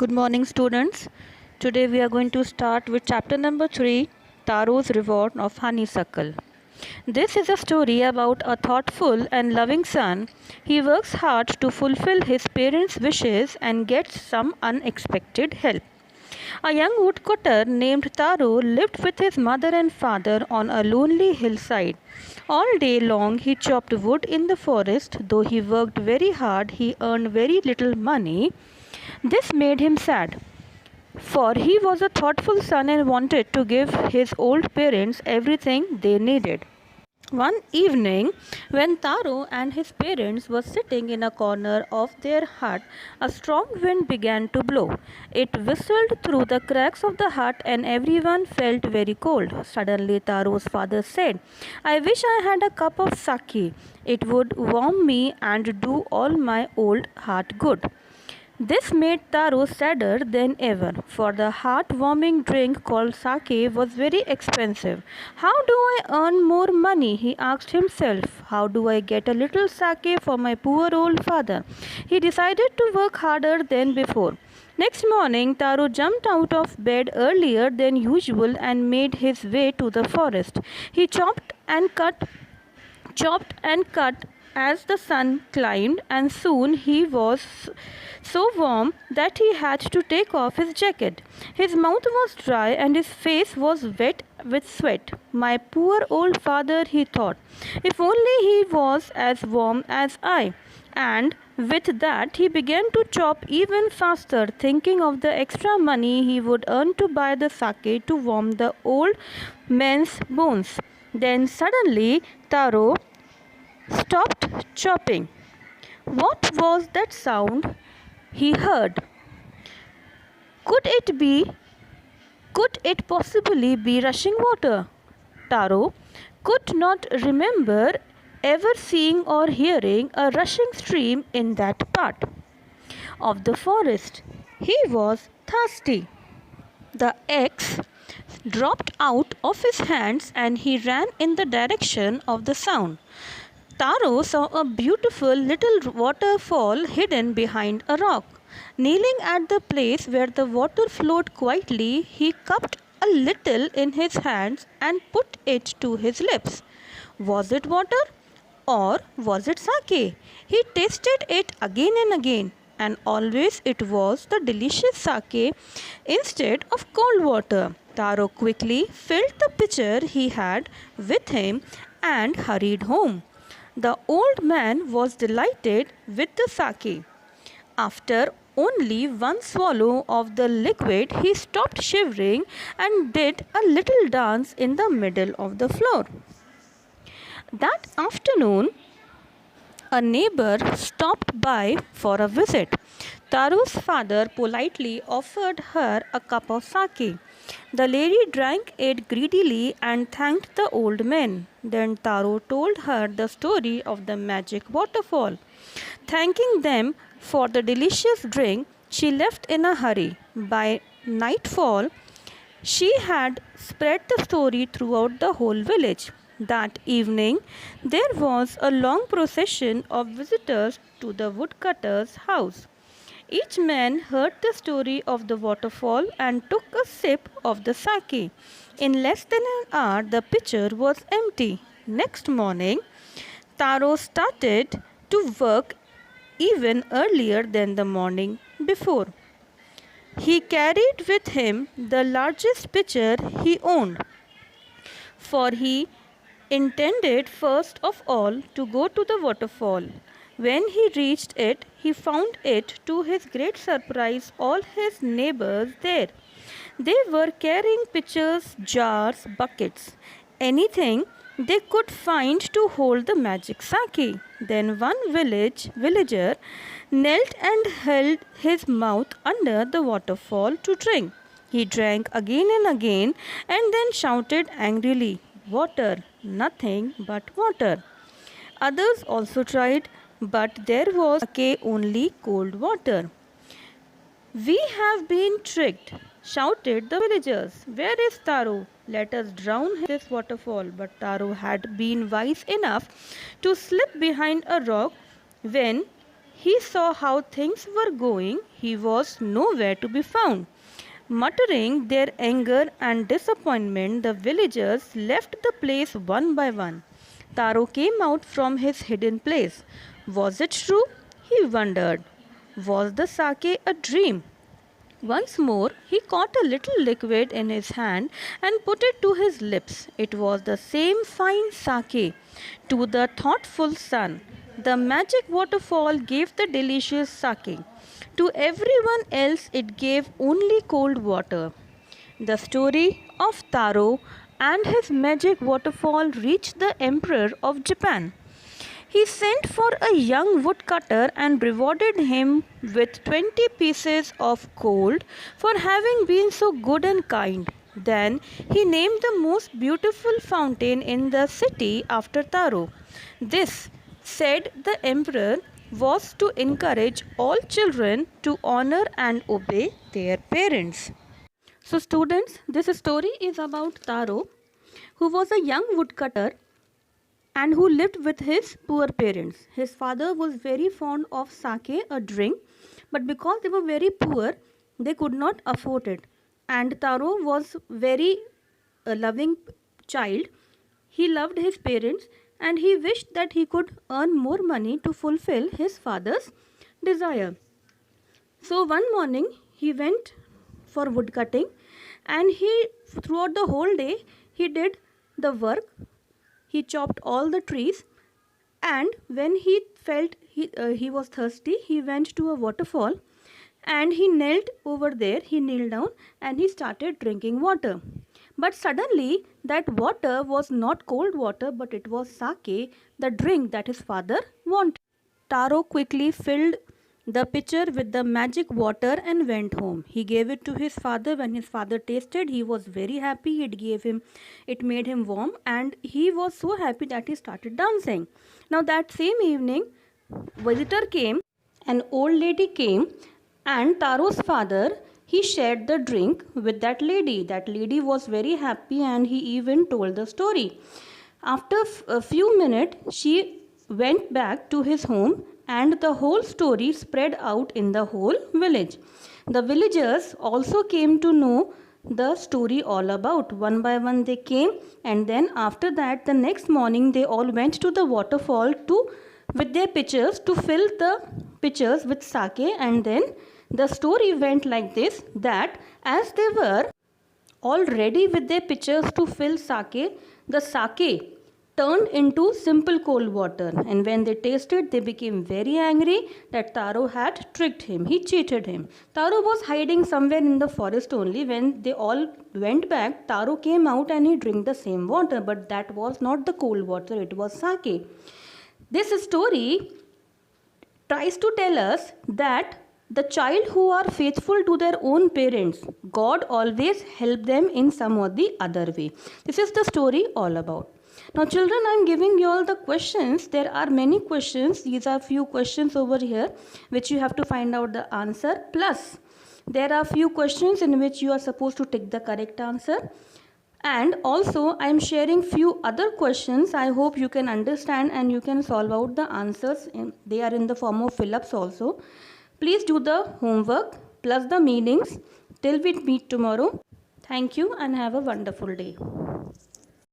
Good morning, students. Today we are going to start with chapter number 3, Taro's Reward of Honeysuckle. This is a story about a thoughtful and loving son. He works hard to fulfill his parents' wishes and gets some unexpected help. A young woodcutter named Taro lived with his mother and father on a lonely hillside. All day long he chopped wood in the forest. Though he worked very hard, he earned very little money. This made him sad, for he was a thoughtful son and wanted to give his old parents everything they needed. One evening, when Taro and his parents were sitting in a corner of their hut, a strong wind began to blow. It whistled through the cracks of the hut, and everyone felt very cold. Suddenly, Taro's father said, "I wish I had a cup of sake. It would warm me and do all my old heart good." This made Taro sadder than ever, for the heart-warming drink called sake was very expensive. "How do I earn more money?" he asked himself. "How do I get a little sake for my poor old father?" He decided to work harder than before. Next morning, Taro jumped out of bed earlier than usual and made his way to the forest. He chopped and cut as the sun climbed, and soon he was so warm that he had to take off his jacket. His mouth was dry and his face was wet with sweat. "My poor old father," he thought. "If only he was as warm as I." And with that, he began to chop even faster, thinking of the extra money he would earn to buy the sake to warm the old man's bones. Then suddenly, Taro stopped chopping. What was that sound he heard? Could it be? Could it possibly be rushing water? Taro could not remember ever seeing or hearing a rushing stream in that part of the forest. He was thirsty. The axe dropped out of his hands and he ran in the direction of the sound. Taro saw a beautiful little waterfall hidden behind a rock. Kneeling at the place where the water flowed quietly, he cupped a little in his hands and put it to his lips. Was it water or was it sake? He tasted it again and again, and always it was the delicious sake instead of cold water. Taro quickly filled the pitcher he had with him and hurried home. The old man was delighted with the sake. After only one swallow of the liquid, he stopped shivering and did a little dance in the middle of the floor. That afternoon, a neighbor stopped by for a visit. Taro's father politely offered her a cup of sake. The lady drank it greedily and thanked the old man. Then Taro told her the story of the magic waterfall. Thanking them for the delicious drink, she left in a hurry. By nightfall, she had spread the story throughout the whole village. That evening, there was a long procession of visitors to the woodcutter's house. Each man heard the story of the waterfall and took a sip of the sake. In less than an hour, the pitcher was empty. Next morning, Taro started to work even earlier than the morning before. He carried with him the largest pitcher he owned, for he intended first of all to go to the waterfall. When he reached it, he found it, to his great surprise, all his neighbors there. They were carrying pitchers, jars, buckets, anything they could find to hold the magic sake. Then one villager knelt and held his mouth under the waterfall to drink. He drank again and again and then shouted angrily, "Water, nothing but water." Others also tried, but there was sake, only cold water. "We have been tricked," shouted the villagers. "Where is Taro? Let us drown him in this waterfall." But Taro had been wise enough to slip behind a rock when he saw how things were going, he was nowhere to be found. Muttering their anger and disappointment, the villagers left the place one by one. Taro came out from his hidden place. Was it true? He wondered. Was the sake a dream? Once more, he caught a little liquid in his hand and put it to his lips. It was the same fine sake. To the thoughtful son, the magic waterfall gave the delicious sake. To everyone else, it gave only cold water. The story of Taro and his magic waterfall reached the Emperor of Japan. He sent for a young woodcutter and rewarded him with 20 pieces of gold for having been so good and kind. Then he named the most beautiful fountain in the city after Taro. This, said the emperor, was to encourage all children to honor and obey their parents. So, students, this story is about Taro, who was a young woodcutter and who lived with his poor parents. His father was very fond of sake, a drink, but because they were very poor, they could not afford it. And Taro was very loving child. He loved his parents and he wished that he could earn more money to fulfill his father's desire. So one morning he went for wood cutting and he throughout the whole day he did the work. He chopped all the trees and when he felt he was thirsty, he went to a waterfall and he knelt over there. He kneeled down and he started drinking water. But suddenly that water was not cold water but it was sake, the drink that his father wanted. Taro quickly filled the pitcher with the magic water and went home. He gave it to his father. When his father tasted, he was very happy. It made him warm and he was so happy that he started dancing. Now that same evening, visitor came, an old lady came and Taro's father, he shared the drink with that lady. That lady was very happy and he even told the story. After a few minutes, she went back to his home and the whole story spread out in the whole village. The villagers also came to know the story all about. One by one they came and then after that the next morning they all went to the waterfall with their pitchers to fill the pitchers with sake, and then the story went like this, that as they were all ready with their pitchers to fill sake, the sake turned into simple cold water, and when they tasted they became very angry that Taro had tricked him. He cheated him. Taro was hiding somewhere in the forest only. When they all went back, Taro came out and he drank the same water, but that was not the cold water, it was sake. This story tries to tell us that the child who are faithful to their own parents, God always help them in some or the other way. This is the story all about. Now children, I am giving you all the questions. There are many questions. These are few questions over here which you have to find out the answer. Plus there are few questions in which you are supposed to take the correct answer. And also I am sharing few other questions. I hope you can understand and you can solve out the answers. They are in the form of fill-ups also. Please do the homework plus the meanings. Till we meet tomorrow. Thank you and have a wonderful day.